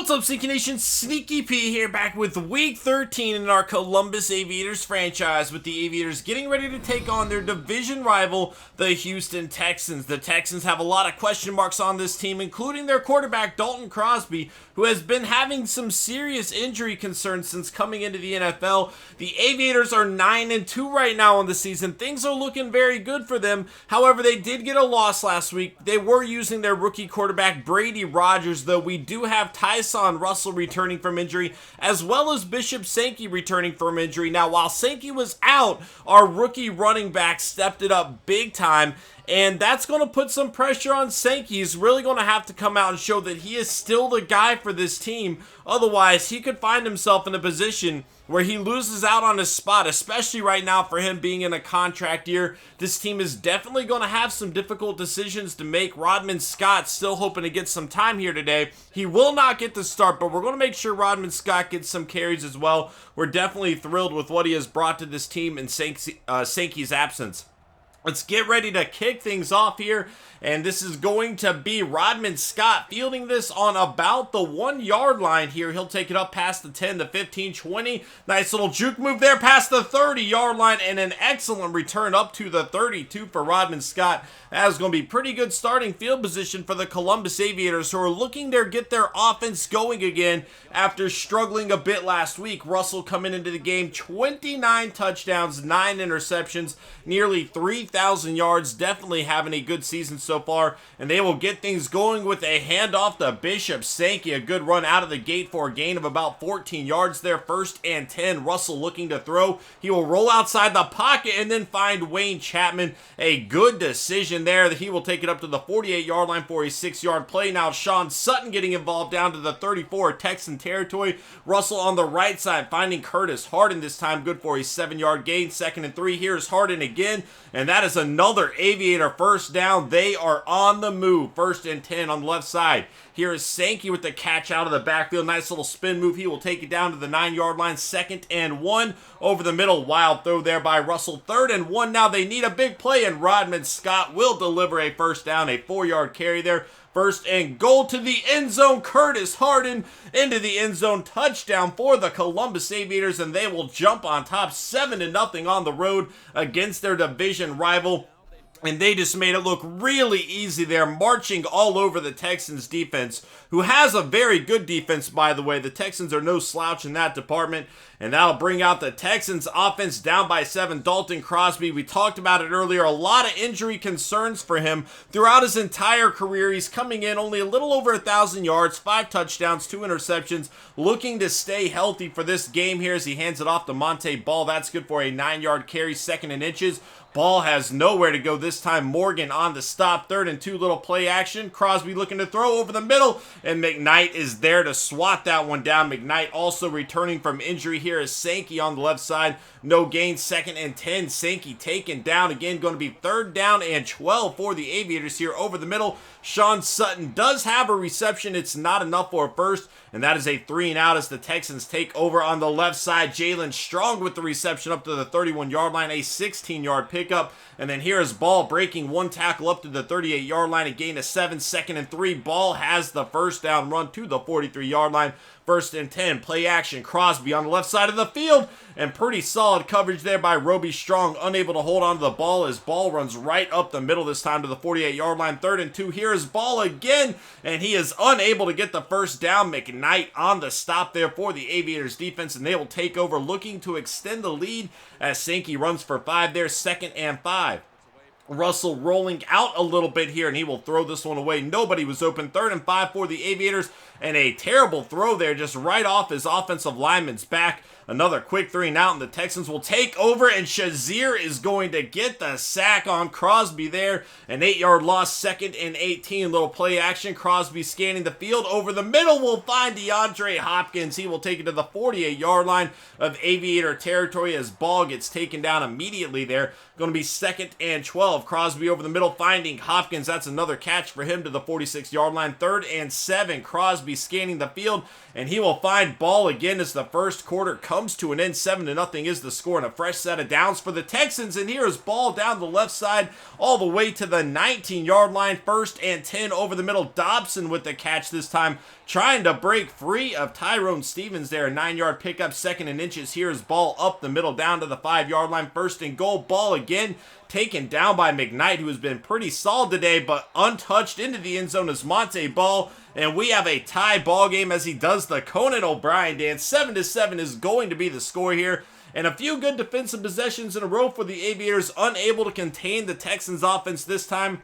What's up, Sneaky Nation? Sneaky P here, back with Week 13 in our Columbus Aviators franchise, with the Aviators getting ready to take on their division rival, the Houston Texans. The Texans have a lot of question marks on this team, including their quarterback, Dalton Crosby, who has been having some serious injury concerns since coming into the NFL. The Aviators are 9-2 right now on the season. Things are looking very good for them. However, they did get a loss last week. They were using their rookie quarterback, Brady Rodgers, though we do have Tyson Russell returning from injury, as well as Bishop Sankey returning from injury. Now, while Sankey was out, our rookie running back stepped it up big time, and that's going to put some pressure on Sankey. He's really going to have to come out and show that he is still the guy for this team. Otherwise, he could find himself in a position where he loses out on his spot, especially right now for him being in a contract year. This team is definitely going to have some difficult decisions to make. Rodman Scott still hoping to get some time here today. He will not get the start, but we're going to make sure Rodman Scott gets some carries as well. We're definitely thrilled with what he has brought to this team in Sankey's absence. Let's get ready to kick things off here, and this is going to be Rodman Scott fielding this on about the 1 yard line here. He'll take it up past the 10, the 15, 20. Nice little juke move there past the 30 yard line, and an excellent return up to the 32 for Rodman Scott. That is going to be pretty good starting field position for the Columbus Aviators, who are looking to get their offense going again after struggling a bit last week. Russell coming into the game, 29 touchdowns, 9 interceptions, nearly 3,000 yards. Definitely having a good season so far, and they will get things going with a handoff to Bishop Sankey. A good run out of the gate for a gain of about 14 yards there. 1st and 10. Russell looking to throw. He will roll outside the pocket and then find Wayne Chapman. A good decision there. He will take it up to the 48 yard line for a 6 yard play. Now Sean Sutton getting involved down to the 34, Texan territory. Russell on the right side finding Curtis Harden this time. Good for a 7 yard gain. 2nd and 3. Here's Harden again, and that is another Aviator first down. They are on the move. 1st and 10 on the left side. Here is Sankey with the catch out of the backfield. Nice little spin move. He will take it down to the 9 yard line. 2nd and 1 over the middle. Wild throw there by Russell. 3rd and 1. Now they need a big play, and Rodman Scott will deliver a first down. A 4 yard carry there. 1st and goal to the end zone. Curtis Harden into the end zone. Touchdown for the Columbus Aviators, and they will jump on top 7-0 on the road against their division rival. And they just made it look really easy there, marching all over the Texans defense, who has a very good defense, by the way. The Texans are no slouch in that department, and that'll bring out the Texans offense down by 7. Dalton Crosby, we talked about it earlier, a lot of injury concerns for him throughout his entire career. He's coming in only a little over 1,000 yards, 5 touchdowns, 2 interceptions, looking to stay healthy for this game here as he hands it off to Monte Ball. That's good for a 9 yard carry, 2nd and inches. Ball has nowhere to go this time. Morgan on the stop. 3rd and 2, little play action. Crosby looking to throw over the middle, and McKnight is there to swat that one down. McKnight also returning from injury. Here is Sankey on the left side. No gain. 2nd and 10. Sankey taken down again. Going to be 3rd down and 12 for the Aviators here over the middle. Sean Sutton does have a reception. It's not enough for a first, and that is a 3 and out as the Texans take over on the left side. Jalen Strong with the reception up to the 31 yard line. A 16 yard pickup. And then here is Ball breaking 1 tackle up to the 38 yard line. A gain of 7. 2nd and 3. Ball has the first down run to the 43 yard line. 1st and 10. Play action. Crosby on the left side of the field. And pretty solid coverage there by Roby Strong. Unable to hold on to the ball as Ball runs right up the middle this time to the 48 yard line. 3rd and 2. Here is Ball again. And he is unable to get the first down. McKnight on the stop there for the Aviators defense. And they will take over, looking to extend the lead as Sankey runs for 5 there. 2nd and 5. Russell rolling out a little bit here, and he will throw this one away. Nobody was open. 3rd and 5 for the Aviators, and a terrible throw there just right off his offensive lineman's back. Another quick 3 and out, and the Texans will take over, and Shazier is going to get the sack on Crosby there. An 8 yard loss. 2nd and 18. Little play action. Crosby scanning the field. Over the middle will find DeAndre Hopkins. He will take it to the 48 yard line of Aviator territory as Ball gets taken down immediately there. Going to be 2nd and 12. himself. Crosby over the middle, finding Hopkins. That's another catch for him to the 46-yard line. 3rd and 7. Crosby scanning the field, and he will find Ball again as the first quarter comes to an end. 7-0 is the score, and a fresh set of downs for the Texans. And here is Ball down the left side all the way to the 19-yard line. 1st and 10 over the middle. Dobson with the catch this time, trying to break free of Tyrone Stevens there. A 9-yard pickup, 2nd and inches. Here's Ball up the middle down to the 5-yard line. 1st and goal. Ball again taken down by McKnight, who has been pretty solid today, but untouched into the end zone as Monte Ball. And we have a tie ball game as he does the Conan O'Brien dance. 7-7 is going to be the score here. And a few good defensive possessions in a row for the Aviators, unable to contain the Texans offense this time.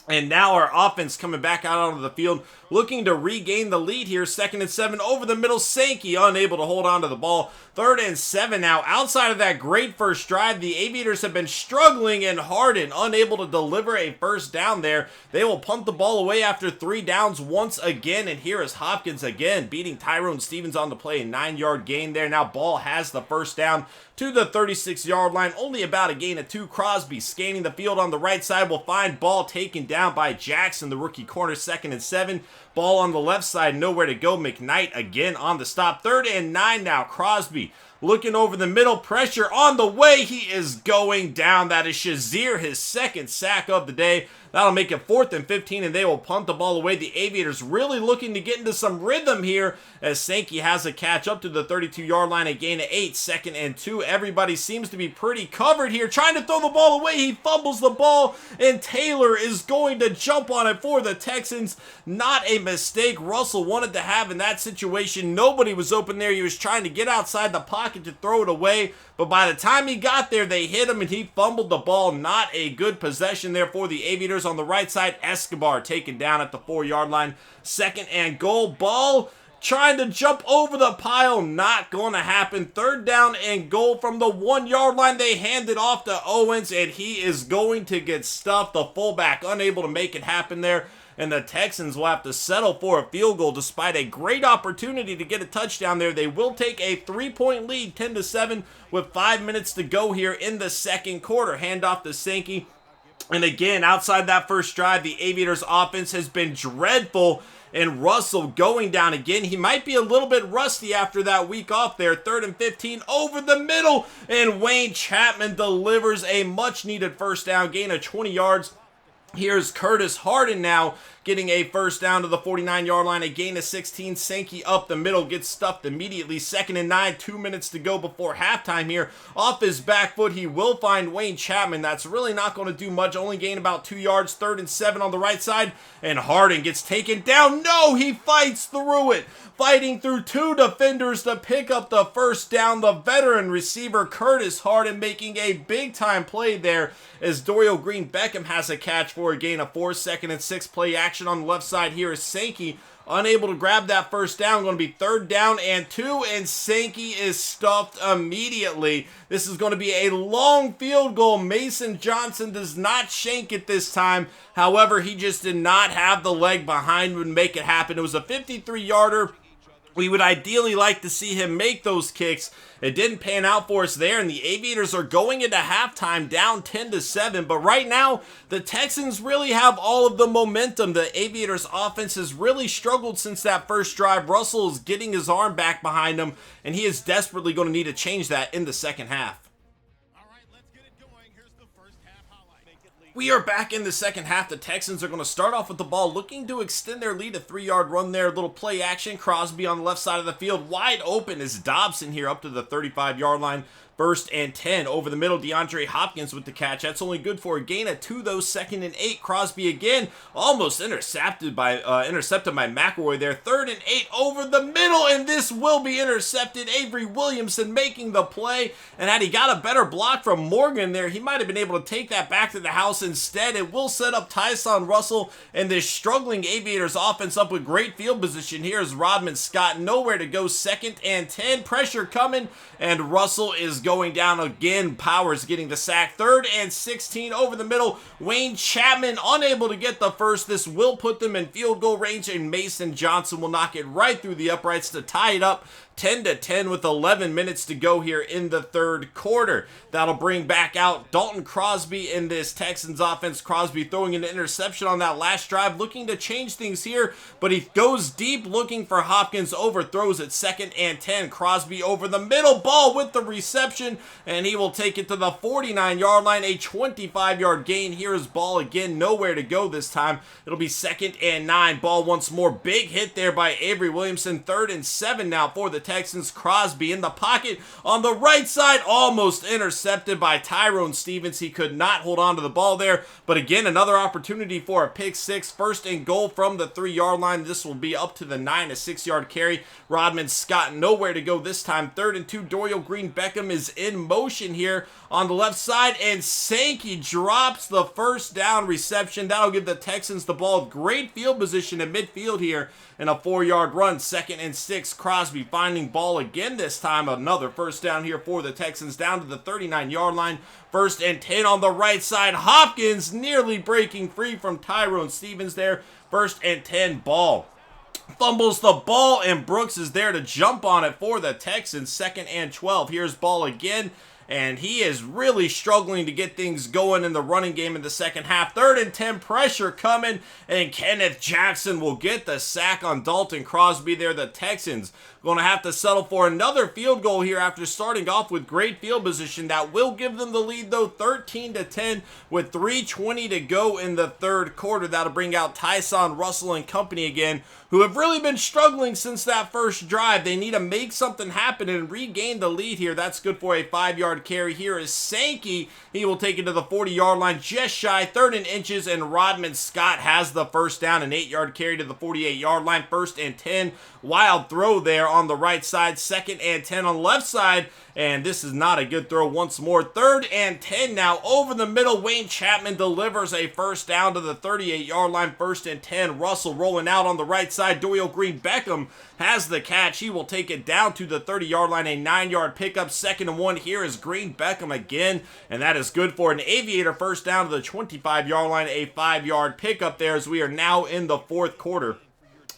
And now our offense coming back out onto the field, looking to regain the lead here. 2nd and 7 over the middle. Sankey unable to hold on to the ball. 3rd and 7 now. Outside of that great first drive, the Aviators have been struggling, and Harden unable to deliver a first down there. They will punt the ball away after 3 downs once again. And here is Hopkins again beating Tyrone Stevens on the play. A 9-yard gain there. Now Ball has the first down to the 36-yard line. Only about a gain of 2. Crosby scanning the field on the right side will find Ball taken down by Jackson, the rookie corner. 2nd and 7. Ball on the left side, nowhere to go. McKnight again on the stop. 3rd and 9 now. Crosby looking over the middle. Pressure on the way. He is going down. That is Shazier, his 2nd sack of the day. That'll make it 4th and 15, and they will punt the ball away. The Aviators really looking to get into some rhythm here as Sankey has a catch up to the 32-yard line, a gain of 8. 2nd and 2. Everybody seems to be pretty covered here. Trying to throw the ball away. He fumbles the ball, and Taylor is going to jump on it for the Texans. Not a mistake Russell wanted to have in that situation. Nobody was open there. He was trying to get outside the pocket to throw it away, but by the time he got there, they hit him, and he fumbled the ball. Not a good possession there for the Aviators. On the right side, Escobar taken down at the 4-yard line. 2nd and goal. Ball trying to jump over the pile. Not going to happen. 3rd down and goal from the 1-yard line. They hand it off to Owens, and he is going to get stuffed. The fullback unable to make it happen there. And the Texans will have to settle for a field goal despite a great opportunity to get a touchdown there. They will take a 3-point lead, 10-7, with 5 minutes to go here in the second quarter. Handoff to Sankey. And again, outside that first drive, the Aviators offense has been dreadful. And Russell going down again. He might be a little bit rusty after that week off there. 3rd and 15 over the middle. And Wayne Chapman delivers a much-needed first down, gain of 20 yards. Here's Curtis Harden now getting a first down to the 49-yard line, a gain of 16. Sankey up the middle, gets stuffed immediately. 2nd and 9, 2 minutes to go before halftime here. Off his back foot, he will find Wayne Chapman. That's really not going to do much, only gain about 2 yards. 3rd and 7 on the right side, and Harden gets taken down. No, he fights through it. Fighting through 2 defenders to pick up the first down. The veteran receiver Curtis Harden making a big-time play there as Dorial Green-Beckham has a catch for a gain of 4. 2nd and 6 play action on the left side. Here is Sankey unable to grab that first down. Going to be 3rd down and 2, and Sankey is stuffed immediately. This is going to be a long field goal. Mason Johnson does not shank it this time. However, he just did not have the leg behind him to make it happen. It was a 53-yarder. We would ideally like to see him make those kicks. It didn't pan out for us there, and the Aviators are going into halftime down 10-7. But right now, the Texans really have all of the momentum. The Aviators offense has really struggled since that first drive. Russell is getting his arm back behind him, and he is desperately going to need to change that in the second half. We are back in the second half. The Texans are going to start off with the ball, looking to extend their lead. A 3-yard run there, little play action. Crosby on the left side of the field, wide open is Dobson here up to the 35-yard line. 1st and 10 over the middle. DeAndre Hopkins with the catch. That's only good for a gain of 2, though. 2nd and 8. Crosby again, almost intercepted by McElroy there. 3rd and 8 over the middle, and this will be intercepted. Avery Williamson making the play, and had he got a better block from Morgan there, he might have been able to take that back to the house. Instead, it will set up Tyson Russell and this struggling Aviators offense up with great field position. Here's Rodman Scott, nowhere to go. 2nd and 10. Pressure coming, and Russell is going down again. Powers getting the sack. 3rd and 16 over the middle. Wayne Chapman unable to get the first. This will put them in field goal range, and Mason Johnson will knock it right through the uprights to tie it up. 10-10 with 11 minutes to go here in the third quarter. That'll bring back out Dalton Crosby in this Texans offense. Crosby throwing an interception on that last drive, looking to change things here, but he goes deep looking for Hopkins, overthrows it, 2nd and 10. Crosby over the middle, ball with the reception, and he will take it to the 49-yard line, a 25-yard gain. Here is ball again, nowhere to go this time. It'll be 2nd and 9. Ball once more, big hit there by Avery Williamson. 3rd and 7 now for the Texans. Crosby in the pocket on the right side, almost intercepted by Tyrone Stevens. He could not hold on to the ball there, but again, another opportunity for a pick six. 1st and goal from the 3-yard line. This will be up to the 9, a 6-yard carry. Rodman Scott nowhere to go this time. 3rd and 2. Dorial Green-Beckham is in motion here on the left side, and Sankey drops the first down reception. That'll give the Texans the ball. Great field position in midfield here and a 4-yard run. 2nd and 6. Crosby finding ball again this time. Another first down here for the Texans down to the 39-yard line. 1st and 10 on the right side. Hopkins nearly breaking free from Tyrone Stevens there. 1st and 10 ball. Fumbles the ball, and Brooks is there to jump on it for the Texans. 2nd and 12. Here's ball again, and he is really struggling to get things going in the running game in the second half. 3rd and 10, pressure coming, and Kenneth Jackson will get the sack on Dalton Crosby there. The Texans going to have to settle for another field goal here after starting off with great field position. That will give them the lead, though, 13-10 with 3:20 to go in the third quarter. That'll bring out Tyson Russell and company again, who have really been struggling since that first drive. They need to make something happen and regain the lead here. That's good for a 5-yard carry. Here is Sankey. He will take it to the 40-yard line, just shy, 3rd and inches, and Rodman Scott has the first down, an 8-yard carry to the 48-yard line. 1st and 10. Wild throw there on the right side. 2nd and 10 on the left side, and this is not a good throw once more. 3rd and 10 now over the middle. Wayne Chapman delivers a first down to the 38-yard line. 1st and 10. Russell rolling out on the right side. Dorial Green-Beckham has the catch. He will take it down to the 30-yard line, a 9-yard pickup. 2nd and 1. Here is Green-Beckham again, and that is good for an Aviator first down to the 25-yard line, a 5-yard pickup there as we are now in the fourth quarter.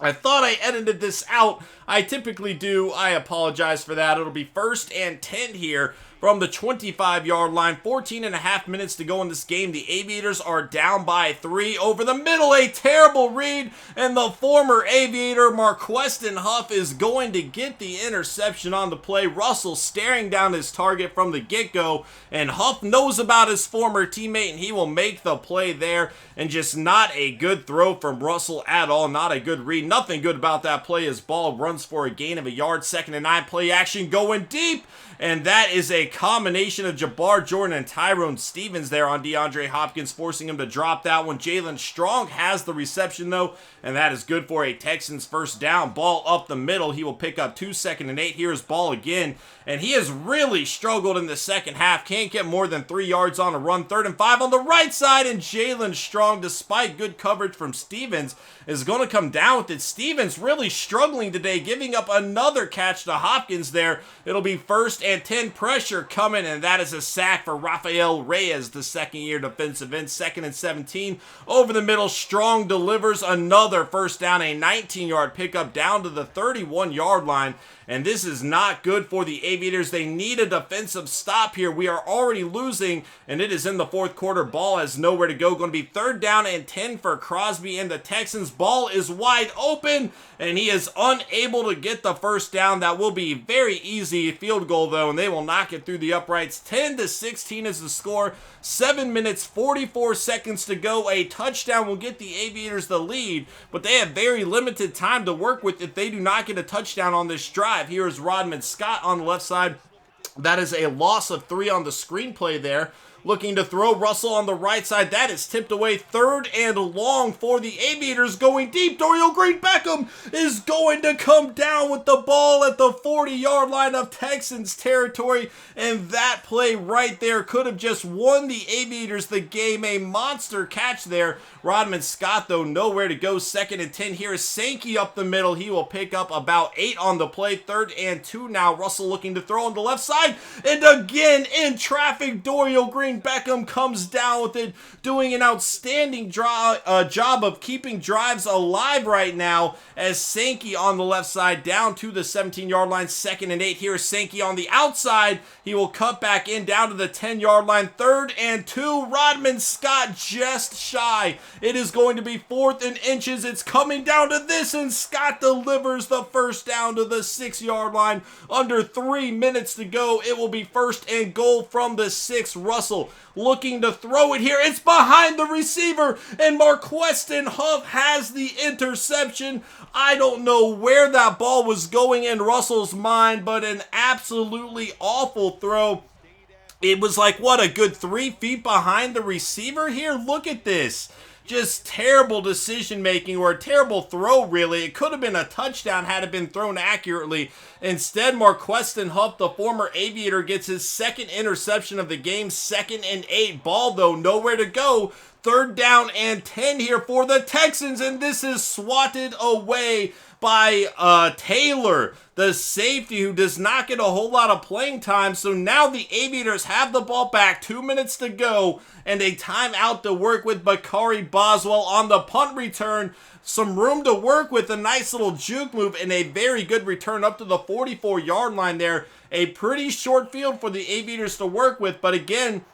I thought I edited this out. I typically do. I apologize for that. It'll be 1st and 10 here from the 25-yard line. 14.5 minutes to go in this game. The Aviators are down by 3. Over the middle, a terrible read, and the former Aviator, Marqueston Huff, is going to get the interception on the play. Russell staring down his target from the get-go, and Huff knows about his former teammate, and he will make the play there. And just not a good throw from Russell at all. Not a good read. Nothing good about that play as ball runs for a gain of a yard. 2nd and 9. Play action going deep. And that is a combination of Jabbar Jordan and Tyrone Stevens there on DeAndre Hopkins, forcing him to drop that one. Jalen Strong has the reception, though, and that is good for a Texans first down. Ball up the middle. He will pick up 2. 2nd and 8. Here's ball again, and he has really struggled in the second half. Can't get more than 3 yards on a run. 3rd and 5 on the right side, and Jalen Strong, despite good coverage from Stevens, is going to come down with it. Stevens really struggling today, giving up another catch to Hopkins there. It'll be 1st and 10. Pressure coming, and that is a sack for Rafael Reyes, the second-year defensive end. 2nd and 17. Over the middle, Strong delivers another first down, a 19-yard pickup down to the 31-yard line. And this is not good for the Aviators. They need a defensive stop here. We are already losing, and it is in the fourth quarter. Ball has nowhere to go. Going to be 3rd down and 10 for Crosby and the Texans. Ball is wide open, and he is unable to get the first down. That will be very easy field goal, though, and they will knock it through the uprights. 10-16 is the score. 7 minutes, 44 seconds to go. A touchdown will get the Aviators the lead, but they have very limited time to work with if they do not get a touchdown on this drive. Here is Rodman Scott on the left side. That is a loss of 3 on the screenplay there. Looking to throw. Russell on the right side. That is tipped away. 3rd and long for the Aviators, going deep. Dorial Green-Beckham is going to come down with the ball at the 40-yard line of Texans territory, and that play right there could have just won the Aviators the game. A monster catch there. Rodman Scott, though, nowhere to go. 2nd and 10. Here is Sankey up the middle. He will pick up about 8 on the play. 3rd and 2 now. Russell looking to throw on the left side, and again in traffic, Dorial Green Beckham. Beckham comes down with it, doing an outstanding job of keeping drives alive right now, as Sankey on the left side down to the 17-yard line, 2nd and 8. Here is Sankey on the outside. He will cut back in down to the 10-yard line, 3rd and 2. Rodman Scott just shy. It is going to be 4th and inches. It's coming down to this, and Scott delivers the first down to the 6-yard line. Under 3 minutes to go. It will be 1st and goal from the 6. Russell looking to throw it here. It's behind the receiver, and Marqueston Huff has the interception. I don't know where that ball was going in Russell's mind, but an absolutely awful throw. It was like, what, a good 3 feet behind the receiver here? Look at this. Just terrible decision making, or a terrible throw, really. It could have been a touchdown had it been thrown accurately. Instead, Marqueston Huff, the former Aviator, gets his 2nd interception of the game. 2nd and 8. Ball, though, nowhere to go. 3rd down and 10 here for the Texans, and this is swatted away by Taylor, the safety, who does not get a whole lot of playing time. So now the Aviators have the ball back, 2 minutes to go, and a timeout to work with. Bakari Boswell on the punt return. Some room to work with, a nice little juke move, and a very good return up to the 44-yard line there. A pretty short field for the Aviators to work with, but again,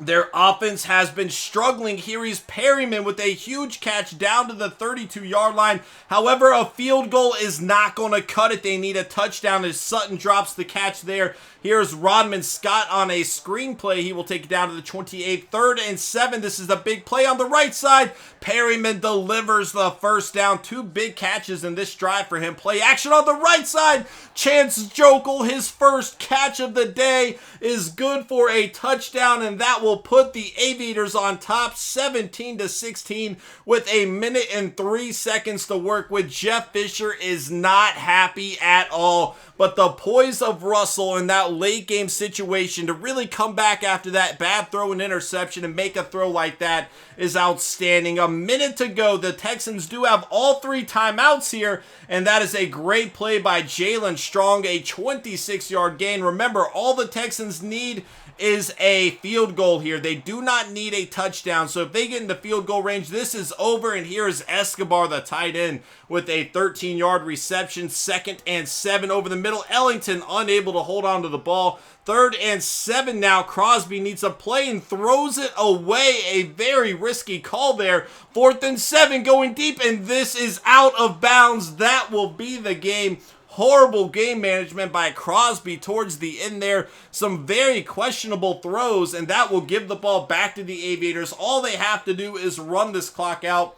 their offense has been struggling. Here is Perryman with a huge catch down to the 32-yard line. However, a field goal is not going to cut it. They need a touchdown as Sutton drops the catch there. Here's Rodman Scott on a screen play. He will take it down to the 28, 3rd and 7. This is a big play on the right side. Perryman delivers the first down. 2 big catches in this drive for him. Play action on the right side. Chance Jokel, his first catch of the day, is good for a touchdown, and that will put the Aviators on top, 17-16, with a minute and 3 seconds to work with. Jeff Fisher is not happy at all, but the poise of Russell in that late game situation to really come back after that bad throw and interception and make a throw like that is outstanding. A minute to go. The Texans do have all 3 timeouts here, and that is a great play by Jalen Strong, a 26-yard gain. Remember, all the Texans need is a field goal here. They do not need a touchdown. So if they get in the field goal range, this is over. And here is Escobar, the tight end, with a 13-yard reception. 2nd and 7 over the middle. Ellington unable to hold on to the ball. 3rd and 7 now. Crosby needs a play and throws it away. A very risky call there. 4th and 7 going deep, and this is out of bounds. That will be the game. Horrible game management by Crosby towards the end there. Some very questionable throws, and that will give the ball back to the Aviators. All they have to do is run this clock out.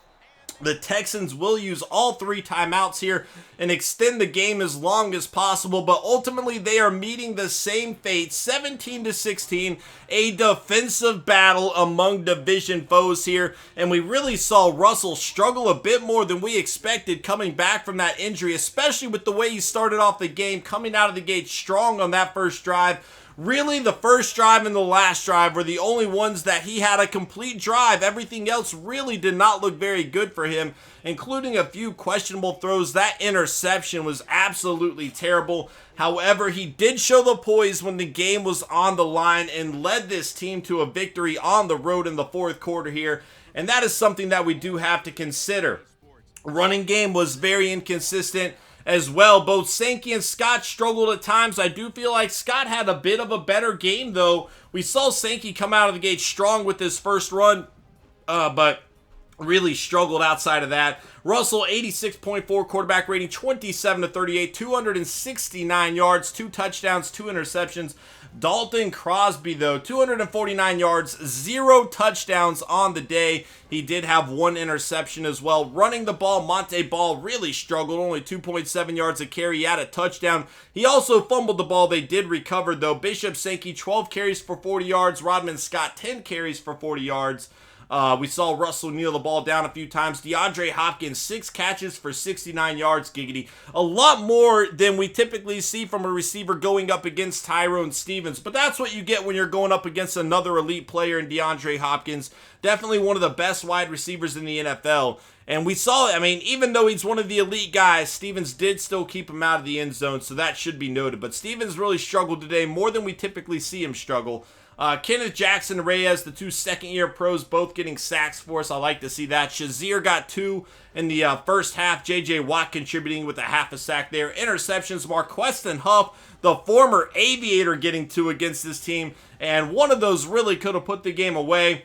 The Texans will use all 3 timeouts here and extend the game as long as possible, but ultimately they are meeting the same fate, 17-16, a defensive battle among division foes here, and we really saw Russell struggle a bit more than we expected coming back from that injury, especially with the way he started off the game, coming out of the gate strong on that first drive. Really, the first drive and the last drive were the only ones that he had a complete drive. Everything else really did not look very good for him, including a few questionable throws. That interception was absolutely terrible. However, he did show the poise when the game was on the line and led this team to a victory on the road in the 4th quarter here, and that is something that we do have to consider. Running game was very inconsistent as well. Both Sankey and Scott struggled at times. I do feel like Scott had a bit of a better game, though. We saw Sankey come out of the gate strong with his first run, but really struggled outside of that. Russell, 86.4 quarterback rating, 27-38, 269 yards, 2 touchdowns, 2 interceptions. Dalton Crosby, though, 249 yards, 0 touchdowns on the day. He did have 1 interception as well. Running the ball, Monte Ball really struggled, only 2.7 yards a carry. He had a touchdown. He also fumbled the ball. They did recover, though. Bishop Sankey, 12 carries for 40 yards. Rodman Scott, 10 carries for 40 yards. We saw Russell kneel the ball down a few times. DeAndre Hopkins, 6 catches for 69 yards, giggity. A lot more than we typically see from a receiver going up against Tyrone Stevens. But that's what you get when you're going up against another elite player in DeAndre Hopkins. Definitely one of the best wide receivers in the NFL. And we saw, I mean, even though he's one of the elite guys, Stevens did still keep him out of the end zone, so that should be noted. But Stevens really struggled today, more than we typically see him struggle. Kenneth Jackson Reyes, the two second-year pros, both getting sacks for us. I like to see that. Shazier got 2 in the first half. J.J. Watt contributing with a half a sack there. Interceptions, Marqueston Huff, the former Aviator, getting 2 against this team. And one of those really could have put the game away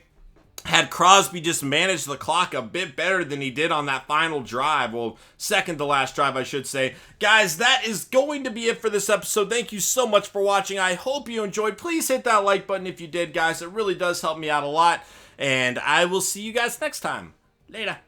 had Crosby just managed the clock a bit better than he did on that final drive. Well, second to last drive, I should say. Guys, that is going to be it for this episode. Thank you so much for watching. I hope you enjoyed. Please hit that like button if you did, guys. It really does help me out a lot. And I will see you guys next time. Later.